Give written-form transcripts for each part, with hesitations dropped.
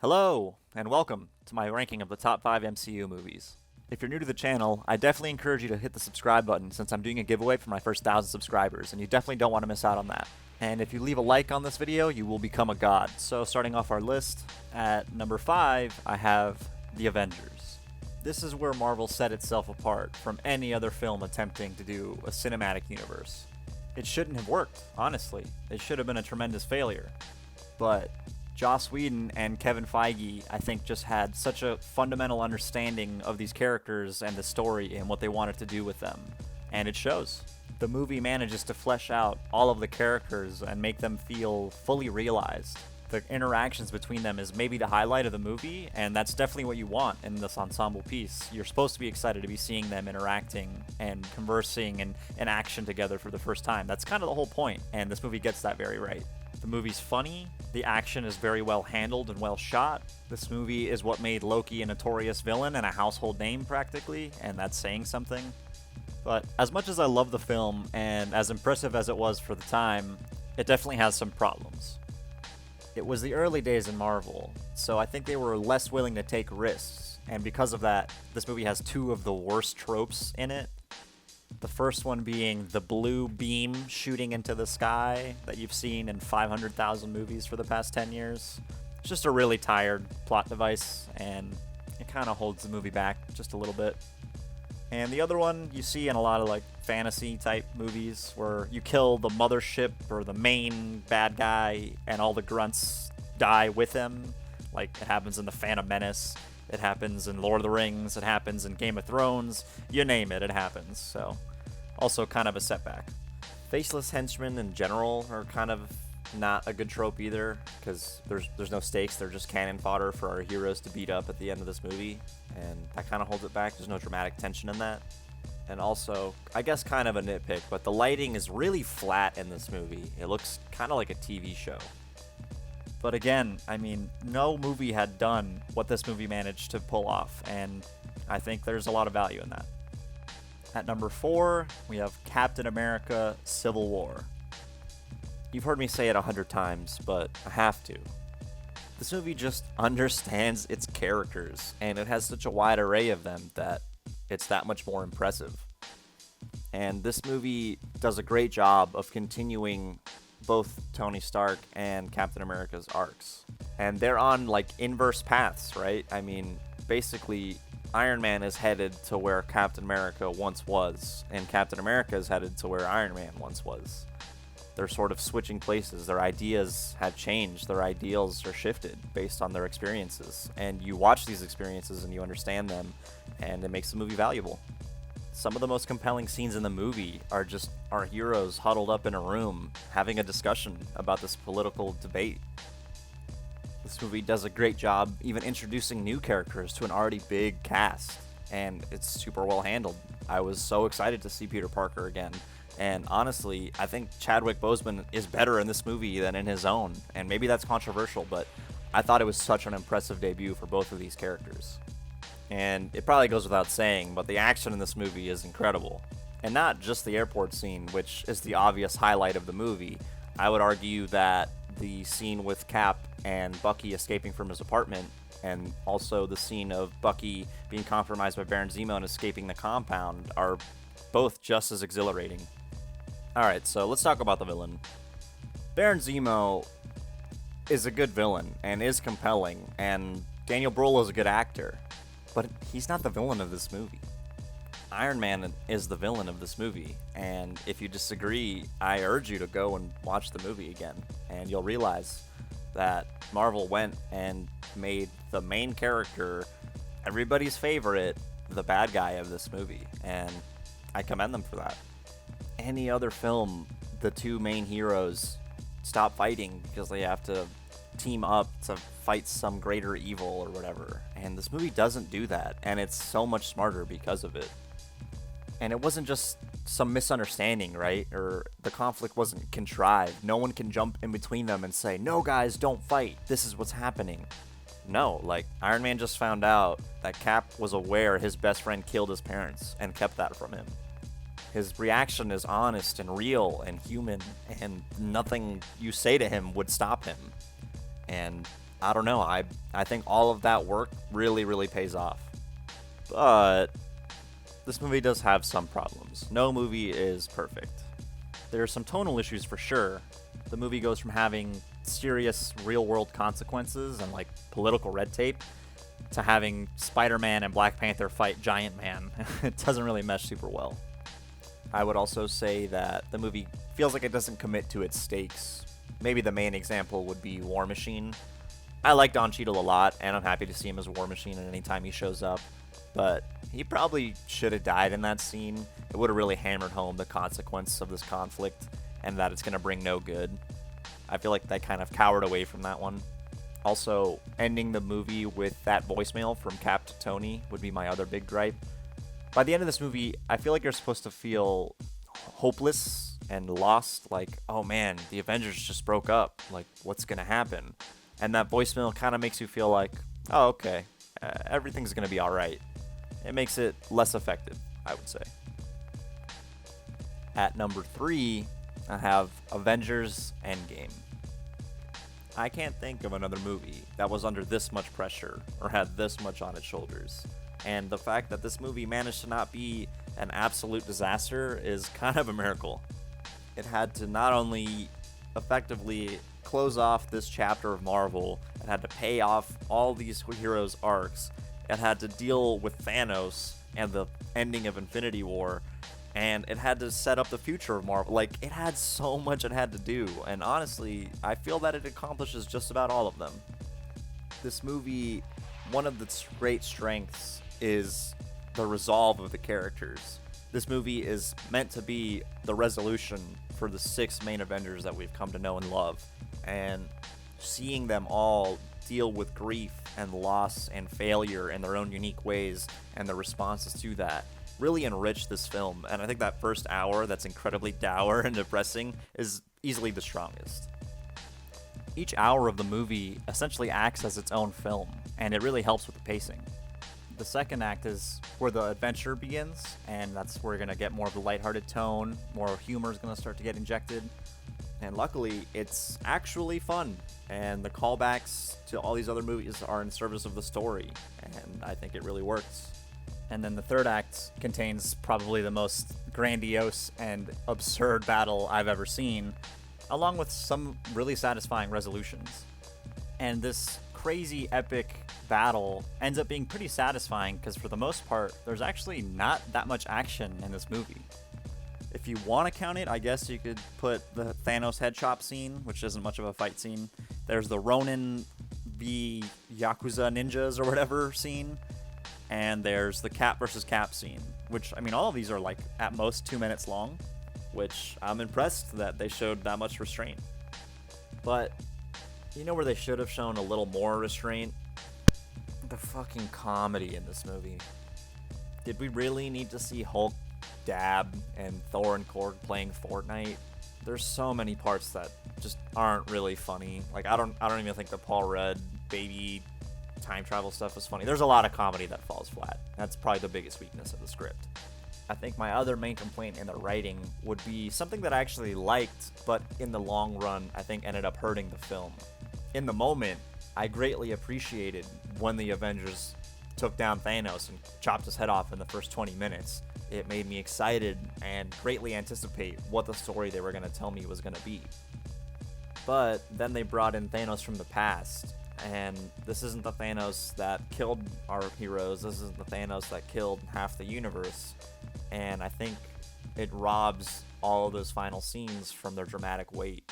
Hello, and welcome to my ranking of the top 5 MCU movies. If you're new to the channel, I definitely encourage you to hit the subscribe button since I'm doing a giveaway for my first 1,000 subscribers, and you definitely don't want to miss out on that. And if you leave a like on this video, you will become a god. So starting off our list, at number 5, I have The Avengers. This is where Marvel set itself apart from any other film attempting to do a cinematic universe. It shouldn't have worked, honestly. It should have been a tremendous failure. But Joss Whedon and Kevin Feige, I think, just had such a fundamental understanding of these characters and the story and what they wanted to do with them. And it shows. The movie manages to flesh out all of the characters and make them feel fully realized. The interactions between them is maybe the highlight of the movie, and that's definitely what you want in this ensemble piece. You're supposed to be excited to be seeing them interacting and conversing and in action together for the first time. That's kind of the whole point, and this movie gets that very right. The movie's funny, the action is very well handled and well shot. This movie is what made Loki a notorious villain and a household name practically, and that's saying something. But as much as I love the film, and as impressive as it was for the time, it definitely has some problems. It was the early days in Marvel, so I think they were less willing to take risks, and because of that, this movie has two of the worst tropes in it. The first one being the blue beam shooting into the sky that you've seen in 500,000 movies for the past 10 years. It's just a really tired plot device, and it kind of holds the movie back just a little bit. And the other one you see in a lot of like fantasy type movies where you kill the mothership or the main bad guy and all the grunts die with him. Like it happens in The Phantom Menace. It happens in Lord of the Rings, it happens in Game of Thrones, you name it, it happens, so also kind of a setback. Faceless henchmen in general are kind of not a good trope either, because there's no stakes, they're just cannon fodder for our heroes to beat up at the end of this movie, and that kind of holds it back. There's no dramatic tension in that. And also, I guess kind of a nitpick, but the lighting is really flat in this movie. It looks kind of like a TV show. But again, I mean, no movie had done what this movie managed to pull off, and I think there's a lot of value in that. At number 4, we have Captain America: Civil War. You've heard me say it 100 times, but I have to. This movie just understands its characters, and it has such a wide array of them that it's that much more impressive. And this movie does a great job of continuing both Tony Stark and Captain America's arcs. And they're on like inverse paths, right? I mean, basically, Iron Man is headed to where Captain America once was, and Captain America is headed to where Iron Man once was. They're sort of switching places. Their ideas have changed. Their ideals are shifted based on their experiences. And you watch these experiences and you understand them, and it makes the movie valuable. Some of the most compelling scenes in the movie are just our heroes huddled up in a room having a discussion about this political debate. This movie does a great job even introducing new characters to an already big cast, and it's super well handled. I was so excited to see Peter Parker again, and honestly, I think Chadwick Boseman is better in this movie than in his own, and maybe that's controversial, but I thought it was such an impressive debut for both of these characters. And it probably goes without saying, but the action in this movie is incredible. And not just the airport scene, which is the obvious highlight of the movie. I would argue that the scene with Cap and Bucky escaping from his apartment, and also the scene of Bucky being compromised by Baron Zemo and escaping the compound, are both just as exhilarating. Alright, so let's talk about the villain. Baron Zemo is a good villain, and is compelling, and Daniel Bruhl is a good actor. But he's not the villain of this movie. Iron Man is the villain of this movie, and if you disagree, I urge you to go and watch the movie again, and you'll realize that Marvel went and made the main character, everybody's favorite, the bad guy of this movie, and I commend them for that. Any other film, the two main heroes stop fighting because they have to team up to fight some greater evil or whatever, and this movie doesn't do that, and it's so much smarter because of it. And it wasn't just some misunderstanding, right? Or the conflict wasn't contrived. No one can jump in between them and say, no guys, don't fight, this is what's happening. No, like Iron Man just found out that Cap was aware his best friend killed his parents and kept that from him. His reaction is honest and real and human, and nothing you say to him would stop him. And I don't know. I think all of that work really, really pays off. But this movie does have some problems. No movie is perfect. There are some tonal issues for sure. The movie goes from having serious real-world consequences and like political red tape to having Spider-Man and Black Panther fight Giant Man. It doesn't really mesh super well. I would also say that the movie feels like it doesn't commit to its stakes. Maybe the main example would be War Machine. I like Don Cheadle a lot, and I'm happy to see him as War Machine at any time he shows up, but he probably should have died in that scene. It would have really hammered home the consequence of this conflict and that it's going to bring no good. I feel like they kind of cowered away from that one. Also, ending the movie with that voicemail from Cap to Tony would be my other big gripe. By the end of this movie, I feel like you're supposed to feel hopeless and lost, like, oh man, the Avengers just broke up, like, what's gonna happen? And that voicemail kind of makes you feel like, oh, okay, everything's gonna be alright. It makes it less effective, I would say. At number 3, I have Avengers Endgame. I can't think of another movie that was under this much pressure or had this much on its shoulders. And the fact that this movie managed to not be an absolute disaster is kind of a miracle. It had to not only effectively close off this chapter of Marvel, it had to pay off all these heroes' arcs, it had to deal with Thanos and the ending of Infinity War, and it had to set up the future of Marvel. Like, it had so much it had to do, and honestly, I feel that it accomplishes just about all of them. This movie, one of its great strengths is the resolve of the characters. This movie is meant to be the resolution for the 6 main Avengers that we've come to know and love, and seeing them all deal with grief and loss and failure in their own unique ways and the responses to that really enrich this film. And I think that first hour that's incredibly dour and depressing is easily the strongest. Each hour of the movie essentially acts as its own film, and it really helps with the pacing. The second act is where the adventure begins, and that's where you're going to get more of the lighthearted tone, more humor is going to start to get injected, and luckily it's actually fun, and the callbacks to all these other movies are in service of the story, and I think it really works. And then the third act contains probably the most grandiose and absurd battle I've ever seen, along with some really satisfying resolutions. And this crazy epic battle ends up being pretty satisfying because for the most part, there's actually not that much action in this movie. If you want to count it, I guess you could put the Thanos head chop scene, which isn't much of a fight scene. There's the Ronin v Yakuza ninjas or whatever scene. And there's the Cap versus Cap scene, which, I mean, all of these are like at most 2 minutes long, which I'm impressed that they showed that much restraint. But you know where they should have shown a little more restraint? The fucking comedy in this movie. Did we really need to see Hulk dab and Thor and Korg playing Fortnite? There's so many parts that just aren't really funny. Like, I don't even think the Paul Rudd baby time travel stuff was funny. There's a lot of comedy that falls flat. That's probably the biggest weakness of the script. I think my other main complaint in the writing would be something that I actually liked, but in the long run, I think ended up hurting the film. In the moment, I greatly appreciated when the Avengers took down Thanos and chopped his head off in the first 20 minutes. It made me excited and greatly anticipate what the story they were going to tell me was going to be. But then they brought in Thanos from the past, and this isn't the Thanos that killed our heroes, this isn't the Thanos that killed half the universe, and I think it robs all of those final scenes from their dramatic weight.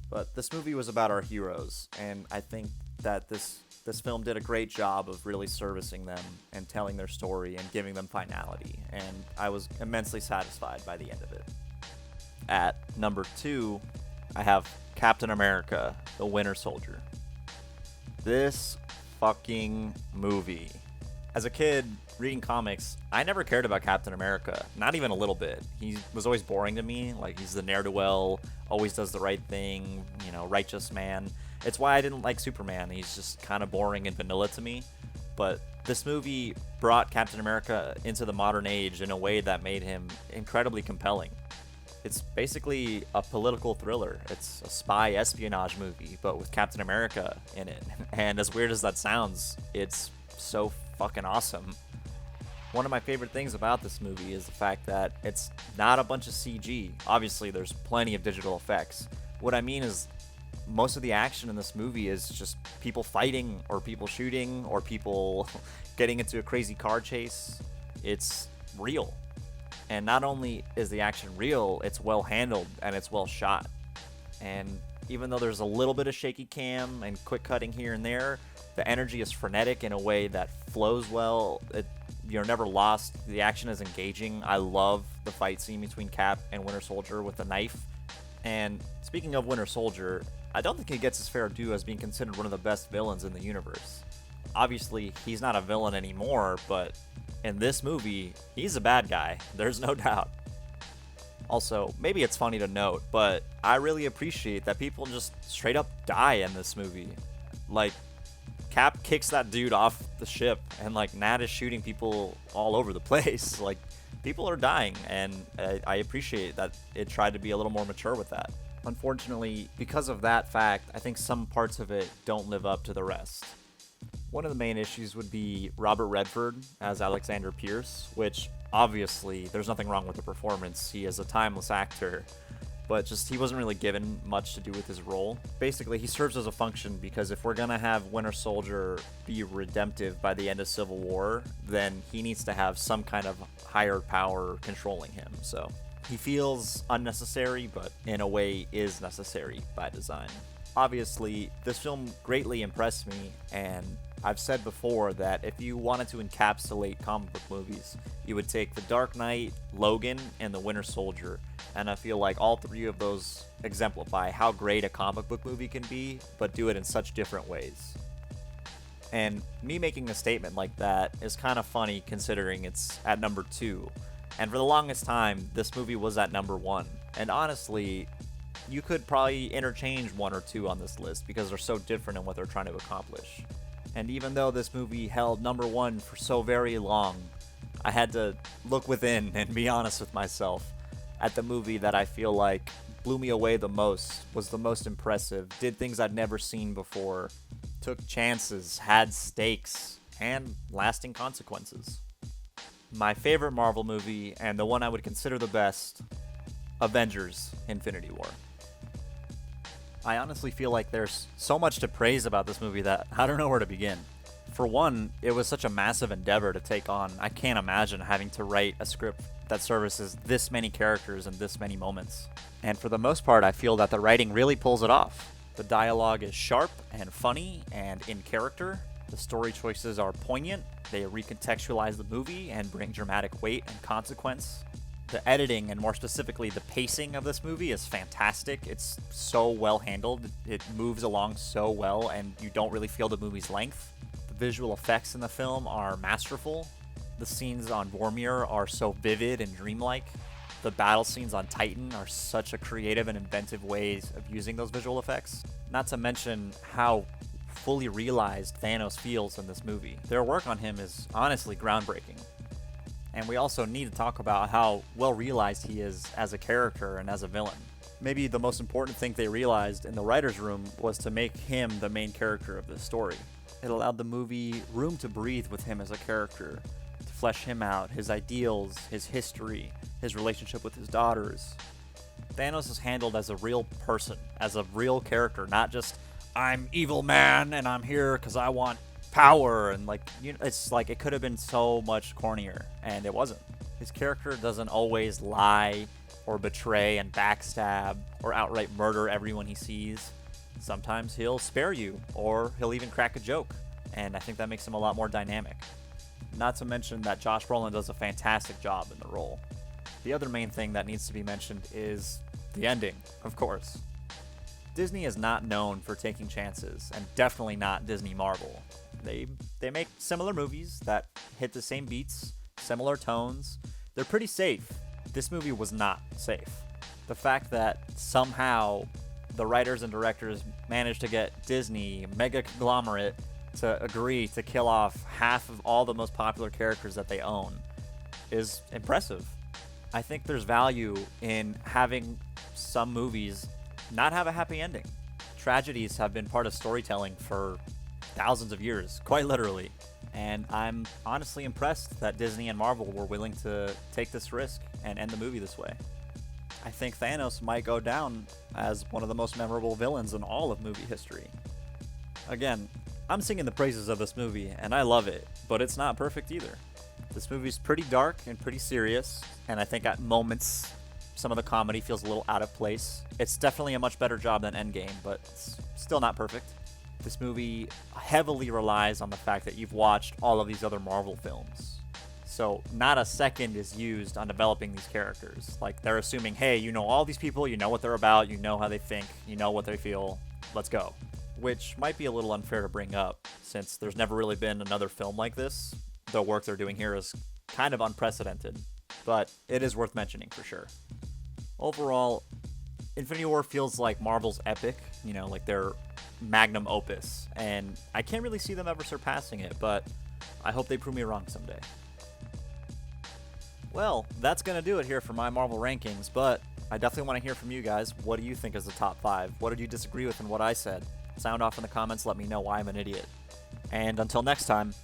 But this movie was about our heroes, and I think that this film did a great job of really servicing them and telling their story and giving them finality, and I was immensely satisfied by the end of it. At number 2, I have Captain America, the Winter Soldier. This fucking movie. As a kid, reading comics, I never cared about Captain America. Not even a little bit. He was always boring to me. Like, he's the ne'er-do-well, always does the right thing, righteous man. It's why I didn't like Superman. He's just kind of boring and vanilla to me. But this movie brought Captain America into the modern age in a way that made him incredibly compelling. It's basically a political thriller. It's a spy espionage movie, but with Captain America in it. And as weird as that sounds, it's so fucking awesome. One of my favorite things about this movie is the fact that it's not a bunch of CG. Obviously, there's plenty of digital effects. What I mean is, most of the action in this movie is just people fighting, or people shooting, or people getting into a crazy car chase. It's real. And not only is the action real, it's well handled and it's well shot. And even though there's a little bit of shaky cam and quick cutting here and there, the energy is frenetic in a way that flows well. You're never lost. The action is engaging. I love the fight scene between Cap and Winter Soldier with the knife. And speaking of Winter Soldier, I don't think he gets his fair due as being considered one of the best villains in the universe. Obviously, he's not a villain anymore, but in this movie, he's a bad guy. There's no doubt. Also, maybe it's funny to note, but I really appreciate that people just straight up die in this movie. Like, Cap kicks that dude off the ship, and like Nat is shooting people all over the place. Like, people are dying, and I appreciate that it tried to be a little more mature with that. Unfortunately, because of that fact, I think some parts of it don't live up to the rest. One of the main issues would be Robert Redford as Alexander Pierce, which obviously there's nothing wrong with the performance. He is a timeless actor, but just he wasn't really given much to do with his role. Basically, he serves as a function because if we're gonna have Winter Soldier be redemptive by the end of Civil War, then he needs to have some kind of higher power controlling him. So he feels unnecessary, but in a way is necessary by design. Obviously, this film greatly impressed me, and I've said before that if you wanted to encapsulate comic book movies, you would take The Dark Knight, Logan, and The Winter Soldier, and I feel like all three of those exemplify how great a comic book movie can be, but do it in such different ways. And me making a statement like that is kind of funny considering it's at number 2, and for the longest time, this movie was at number 1, and honestly, you could probably interchange 1 or 2 on this list because they're so different in what they're trying to accomplish. And even though this movie held number 1 for so very long, I had to look within and be honest with myself at the movie that I feel like blew me away the most, was the most impressive, did things I'd never seen before, took chances, had stakes, and lasting consequences. My favorite Marvel movie, and the one I would consider the best, Avengers: Infinity War. I honestly feel like there's so much to praise about this movie that I don't know where to begin. For one, it was such a massive endeavor to take on. I can't imagine having to write a script that services this many characters in this many moments. And for the most part, I feel that the writing really pulls it off. The dialogue is sharp and funny and in character. The story choices are poignant. They recontextualize the movie and bring dramatic weight and consequence. The editing, and more specifically the pacing of this movie, is fantastic. It's so well handled. It moves along so well, and you don't really feel the movie's length. The visual effects in the film are masterful. The scenes on Vormir are so vivid and dreamlike. The battle scenes on Titan are such a creative and inventive ways of using those visual effects. Not to mention how fully realized Thanos feels in this movie. Their work on him is honestly groundbreaking. And we also need to talk about how well realized he is as a character and as a villain. Maybe the most important thing they realized in the writer's room was to make him the main character of the story. It allowed the movie room to breathe with him as a character, to flesh him out, his ideals, his history, his relationship with his daughters. Thanos is handled as a real person, as a real character, not just, I'm evil man and I'm here because I want power, and it's like it could have been so much cornier, and it wasn't. His character doesn't always lie or betray and backstab or outright murder everyone he sees. Sometimes he'll spare you, or he'll even crack a joke, and I think that makes him a lot more dynamic. Not to mention that Josh Brolin does a fantastic job in the role. The other main thing that needs to be mentioned is the ending, of course. Disney is not known for taking chances, and definitely not Disney Marvel. They make similar movies that hit the same beats, similar tones. They're pretty safe. This movie was not safe. The fact that somehow the writers and directors managed to get Disney, mega conglomerate, to agree to kill off half of all the most popular characters that they own is impressive. I think there's value in having some movies not have a happy ending. Tragedies have been part of storytelling for thousands of years, quite literally. And I'm honestly impressed that Disney and Marvel were willing to take this risk and end the movie this way. I think Thanos might go down as one of the most memorable villains in all of movie history. Again, I'm singing the praises of this movie, and I love it, but it's not perfect either. This movie's pretty dark and pretty serious, and I think at moments some of the comedy feels a little out of place. It's definitely a much better job than Endgame, but it's still not perfect. This movie heavily relies on the fact that you've watched all of these other Marvel films. So not a second is used on developing these characters. Like, they're assuming, hey, you know all these people, you know what they're about, you know how they think, you know what they feel, let's go. Which might be a little unfair to bring up, since there's never really been another film like this. The work they're doing here is kind of unprecedented, but it is worth mentioning for sure. Overall, Infinity War feels like Marvel's epic, you know, like their magnum opus, and I can't really see them ever surpassing it, but I hope they prove me wrong someday. Well, that's going to do it here for my Marvel rankings, but I definitely want to hear from you guys. What do you think is the top 5? What did you disagree with in what I said? Sound off in the comments, let me know why I'm an idiot. And until next time,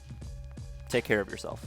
take care of yourself.